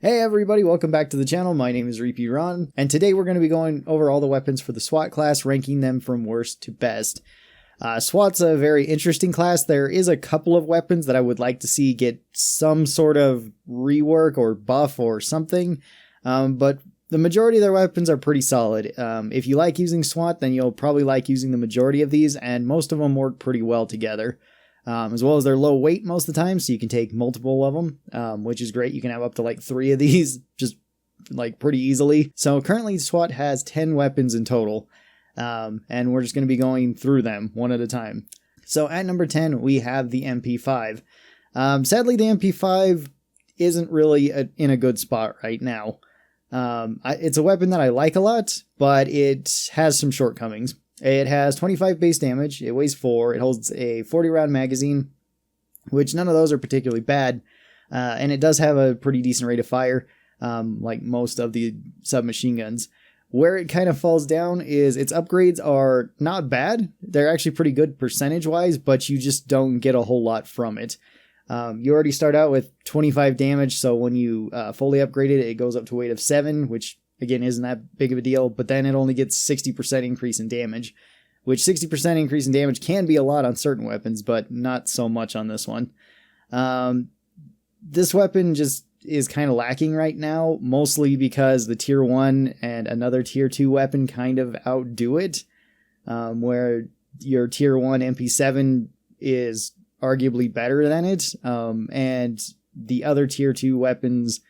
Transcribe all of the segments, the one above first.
Hey everybody, welcome back to the channel. My name is Repeat Ron, and today we're going to be going over all the weapons for the SWAT class, ranking them from worst to best. SWAT's a very interesting class. There is a couple of weapons that I would like to see get some sort of rework or buff or something, but the majority of their weapons are pretty solid. If you like using SWAT, then you'll probably like using the majority of these, and most of them work pretty well together. As well as they're low weight most of the time, so you can take multiple of them, which is great. You can have up to like 3 of these just like pretty easily. So currently SWAT has 10 weapons in total, and we're just going to be going through them one at a time. So at number 10, we have the MP5. Sadly, the MP5 isn't really in a good spot right now. It's a weapon that I like a lot, but it has some shortcomings. It has 25 base damage, it weighs 4, it holds a 40 round magazine, which none of those are particularly bad, and it does have a pretty decent rate of fire, like most of the submachine guns. Where it kind of falls down is its upgrades are not bad, they're actually pretty good percentage-wise, but you just don't get a whole lot from it. You already start out with 25 damage, so when you fully upgrade it, it goes up to a weight of 7, which again, isn't that big of a deal, but then it only gets 60% increase in damage, which 60% increase in damage can be a lot on certain weapons, but not so much on this one. This weapon just is kind of lacking right now, mostly because the tier 1 and another tier 2 weapon kind of outdo it, where your tier 1 MP7 is arguably better than it, and the other tier 2 weapons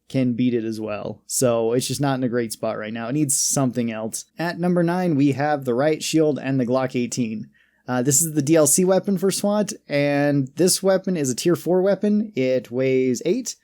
can beat it as well. So it's just not in a great spot right now. It needs something else. At number 9, we have the Riot Shield and the Glock 18. This is the DLC weapon for SWAT, and this weapon is a tier 4 weapon. It weighs 8.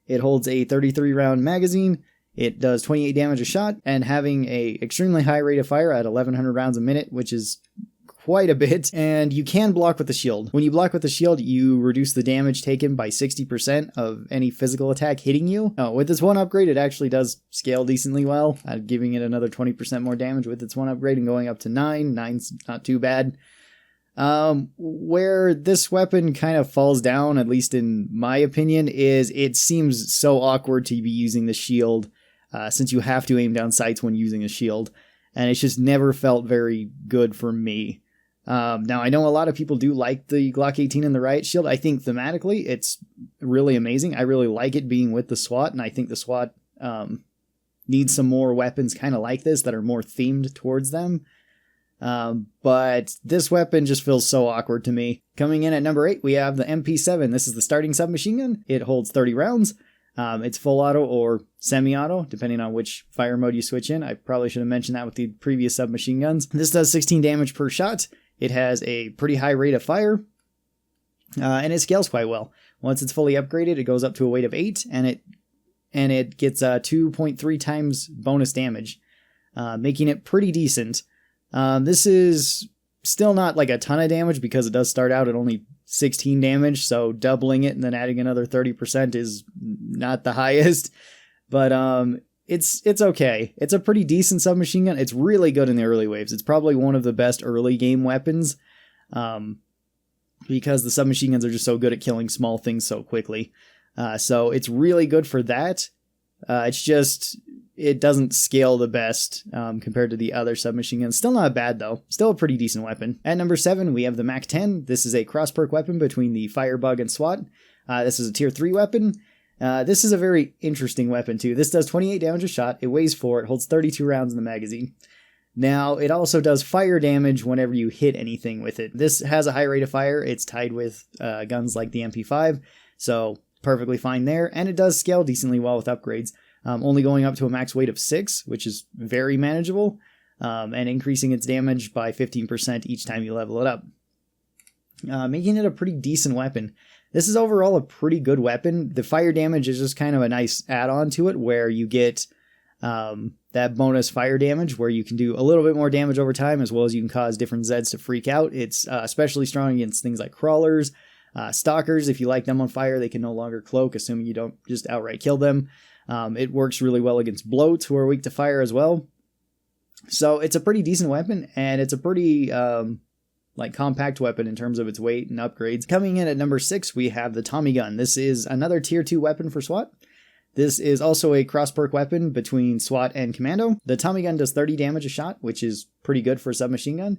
It holds a 33 round magazine. It does 28 damage a shot, and having a extremely high rate of fire at 1100 rounds a minute, which is quite a bit, and you can block with the shield. When you block with the shield, you reduce the damage taken by 60% of any physical attack hitting you. With this one upgrade, it actually does scale decently well, giving it another 20% more damage with its one upgrade and going up to 9. 9's not too bad. Where this weapon kind of falls down, at least in my opinion, is it seems so awkward to be using the shield, since you have to aim down sights when using a shield, and it's just never felt very good for me. Now, I know a lot of people do like the Glock 18 and the Riot Shield. I think thematically it's really amazing. I really like it being with the SWAT, and I think the SWAT needs some more weapons kind of like this that are more themed towards them. But this weapon just feels so awkward to me. Coming in at number 8, we have the MP7. This is the starting submachine gun. It holds 30 rounds. It's full auto or semi-auto, depending on which fire mode you switch in. I probably should have mentioned that with the previous submachine guns. This does 16 damage per shot. It has a pretty high rate of fire, and it scales quite well. Once it's fully upgraded, it goes up to a weight of 8, and it gets 2.3 times bonus damage, making it pretty decent. This is still not like a ton of damage because it does start out at only 16 damage, so doubling it and then adding another 30% is not the highest, but it's okay. It's a pretty decent submachine gun. It's really good in the early waves. It's probably one of the best early game weapons, because the submachine guns are just so good at killing small things so quickly. So it's really good for that. It's just, it doesn't scale the best compared to the other submachine guns. Still not bad though. Still a pretty decent weapon. At number 7, we have the MAC-10. This is a cross-perk weapon between the Firebug and SWAT. This is a tier 3 weapon. This is a very interesting weapon too. This does 28 damage a shot, it weighs 4, it holds 32 rounds in the magazine. Now, it also does fire damage whenever you hit anything with it. This has a high rate of fire, it's tied with guns like the MP5, so perfectly fine there, and it does scale decently well with upgrades, only going up to a max weight of 6, which is very manageable, and increasing its damage by 15% each time you level it up, making it a pretty decent weapon. This is overall a pretty good weapon. The fire damage is just kind of a nice add-on to it, where you get that bonus fire damage, where you can do a little bit more damage over time, as well as you can cause different Zeds to freak out. It's especially strong against things like crawlers, stalkers. If you light them on fire, they can no longer cloak, assuming you don't just outright kill them. It works really well against bloats, who are weak to fire as well. So it's a pretty decent weapon, and it's a pretty compact weapon in terms of its weight and upgrades. Coming in at number 6, we have the Tommy gun. This is another tier 2 weapon for SWAT. This is also a cross-perk weapon between SWAT and Commando. The Tommy gun does 30 damage a shot, which is pretty good for a submachine gun.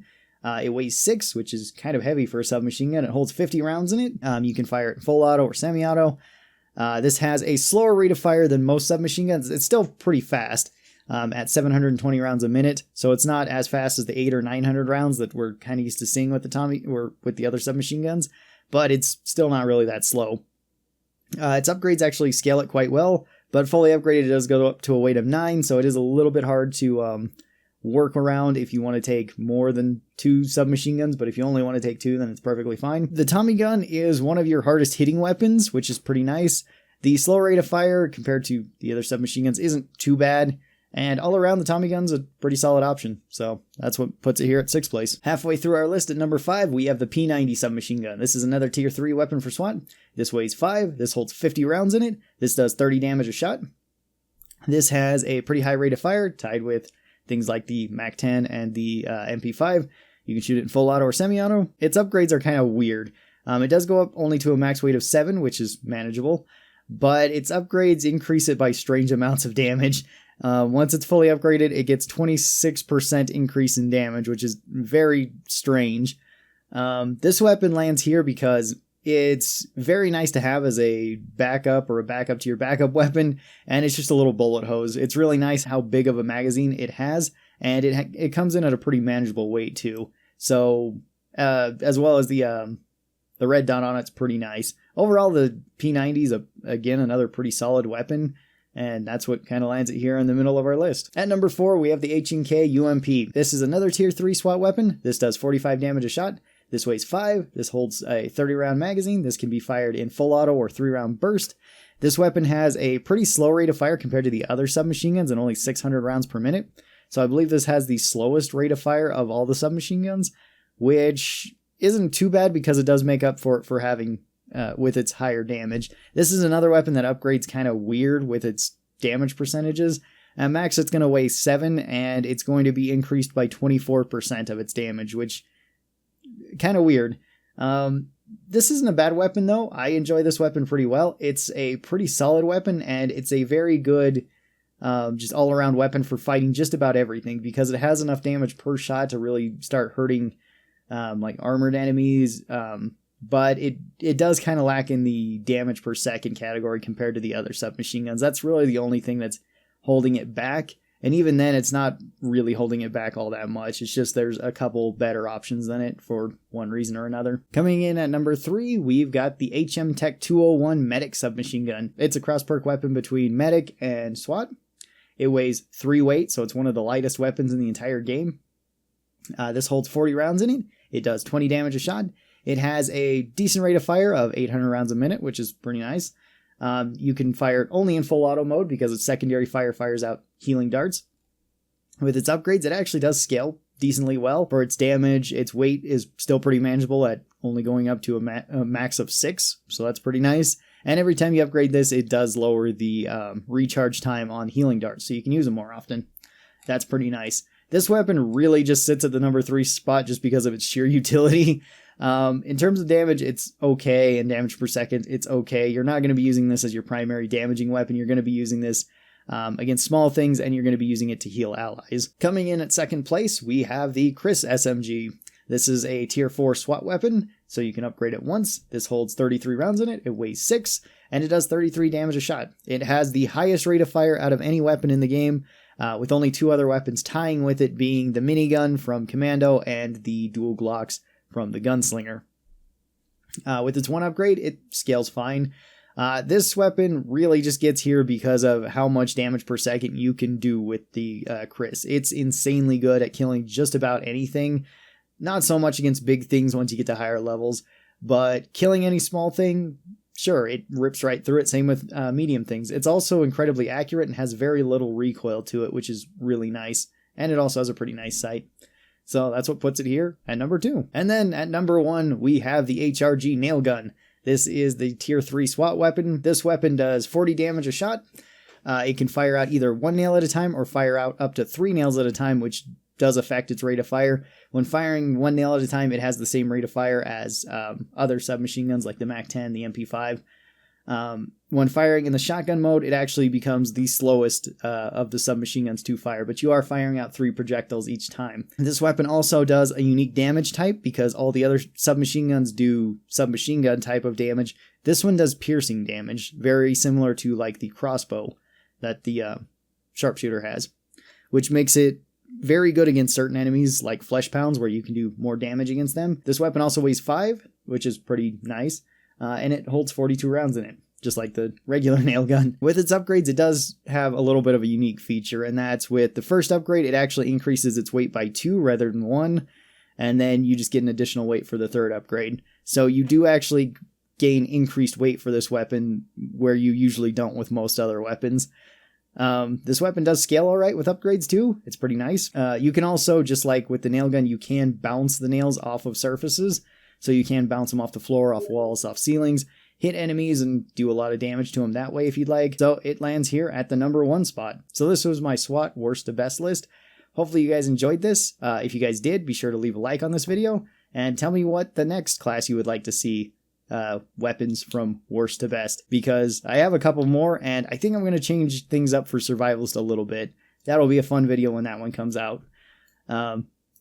It weighs 6, which is kind of heavy for a submachine gun. It holds 50 rounds in it. You can fire it in full auto or semi-auto. This has a slower rate of fire than most submachine guns. It's still pretty fast at 720 rounds a minute, so it's not as fast as the 800 or 900 rounds that we're kind of used to seeing with the Tommy or with the other submachine guns, but it's still not really that slow. Its upgrades actually scale it quite well, but fully upgraded it does go up to a weight of 9, so it is a little bit hard to work around if you want to take more than 2 submachine guns, but if you only want to take 2, then it's perfectly fine. The Tommy gun is one of your hardest hitting weapons, which is pretty nice. The slow rate of fire compared to the other submachine guns isn't too bad, and all around the Tommy gun's a pretty solid option, so that's what puts it here at 6th place. Halfway through our list at number 5, we have the P90 submachine gun. This is another tier 3 weapon for SWAT. This weighs 5, this holds 50 rounds in it, this does 30 damage a shot. This has a pretty high rate of fire, tied with things like the MAC-10 and the MP5. You can shoot it in full auto or semi-auto. Its upgrades are kind of weird. It does go up only to a max weight of 7, which is manageable, but its upgrades increase it by strange amounts of damage. Once it's fully upgraded, it gets 26% increase in damage, which is very strange. This weapon lands here because it's very nice to have as a backup or a backup to your backup weapon, and it's just a little bullet hose. It's really nice how big of a magazine it has, and it comes in at a pretty manageable weight too. So, as well as the red dot on it's pretty nice. Overall, the P90 is again another pretty solid weapon. And that's what kind of lands it here in the middle of our list. At number 4, we have the HRG UMP. This is another tier 3 SWAT weapon. This does 45 damage a shot. This weighs 5. This holds a 30 round magazine. This can be fired in full auto or 3 round burst. This weapon has a pretty slow rate of fire compared to the other submachine guns and only 600 rounds per minute. So I believe this has the slowest rate of fire of all the submachine guns, which isn't too bad because it does make up for it for having with its higher damage. This is another weapon that upgrades kind of weird with its damage percentages. At max, it's going to weigh 7, and it's going to be increased by 24% of its damage, which kind of weird. This isn't a bad weapon, though. I enjoy this weapon pretty well. It's a pretty solid weapon, and it's a very good just all-around weapon for fighting just about everything, because it has enough damage per shot to really start hurting like armored enemies, but it does kind of lack in the damage per second category compared to the other submachine guns. That's really the only thing that's holding it back. And even then, it's not really holding it back all that much. It's just there's a couple better options than it for one reason or another. Coming in at number 3, we've got the HM Tech 201 Medic submachine gun. It's a cross-perk weapon between Medic and SWAT. It weighs 3 weight, so it's one of the lightest weapons in the entire game. This holds 40 rounds in it. It does 20 damage a shot. It has a decent rate of fire of 800 rounds a minute, which is pretty nice. You can fire it only in full auto mode because its secondary fire fires out healing darts. With its upgrades, it actually does scale decently well. For its damage, its weight is still pretty manageable at only going up to a max of 6, so that's pretty nice. And every time you upgrade this, it does lower the recharge time on healing darts, so you can use them more often. That's pretty nice. This weapon really just sits at the number 3 spot just because of its sheer utility. In terms of damage, it's okay, and damage per second, it's okay. You're not going to be using this as your primary damaging weapon. You're going to be using this against small things, and you're going to be using it to heal allies. Coming in at 2nd place, we have the Kriss SMG. This is a tier 4 SWAT weapon, so you can upgrade it once. This holds 33 rounds in it. It weighs 6, and it does 33 damage a shot. It has the highest rate of fire out of any weapon in the game, with only 2 other weapons tying with it, being the minigun from Commando and the dual Glocks from the Gunslinger. With its one upgrade, it scales fine. This weapon really just gets here because of how much damage per second you can do with the Kriss. It's insanely good at killing just about anything. Not so much against big things once you get to higher levels, but killing any small thing, sure, it rips right through it. Same with medium things. It's also incredibly accurate and has very little recoil to it, which is really nice. And it also has a pretty nice sight. So that's what puts it here at number 2. And then at number 1, we have the HRG Nail Gun. This is the tier 3 SWAT weapon. This weapon does 40 damage a shot. It can fire out either 1 nail at a time or fire out up to 3 nails at a time, which does affect its rate of fire. When firing 1 nail at a time, it has the same rate of fire as other submachine guns like the MAC-10, the MP5. When firing in the shotgun mode, it actually becomes the slowest of the submachine guns to fire, but you are firing out 3 projectiles each time. This weapon also does a unique damage type because all the other submachine guns do submachine gun type of damage. This one does piercing damage, very similar to like the crossbow that the sharpshooter has, which makes it very good against certain enemies like flesh pounds where you can do more damage against them. This weapon also weighs 5, which is pretty nice, and it holds 42 rounds in it, just like the regular nail gun. With its upgrades, it does have a little bit of a unique feature, and that's with the first upgrade, it actually increases its weight by 2 rather than 1, and then you just get an additional weight for the third upgrade. So you do actually gain increased weight for this weapon where you usually don't with most other weapons. This weapon does scale alright with upgrades too. It's pretty nice. You can also, just like with the nail gun, you can bounce the nails off of surfaces. So you can bounce them off the floor, off walls, off ceilings, hit enemies, and do a lot of damage to them that way if you'd like. So it lands here at the number 1 spot. So this was my SWAT worst to best list. Hopefully you guys enjoyed this. If you guys did, be sure to leave a like on this video and tell me what the next class you would like to see. Weapons from worst to best, because I have a couple more and I think I'm going to change things up for Survivalist a little bit. That'll be a fun video when that one comes out,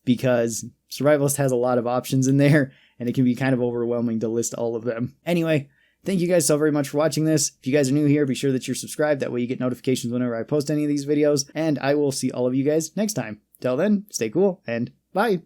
because Survivalist has a lot of options in there and it can be kind of overwhelming to list all of them. Anyway, thank you guys so very much for watching this. If you guys are new here, be sure that you're subscribed. That way you get notifications whenever I post any of these videos, and I will see all of you guys next time. Till then, stay cool and bye.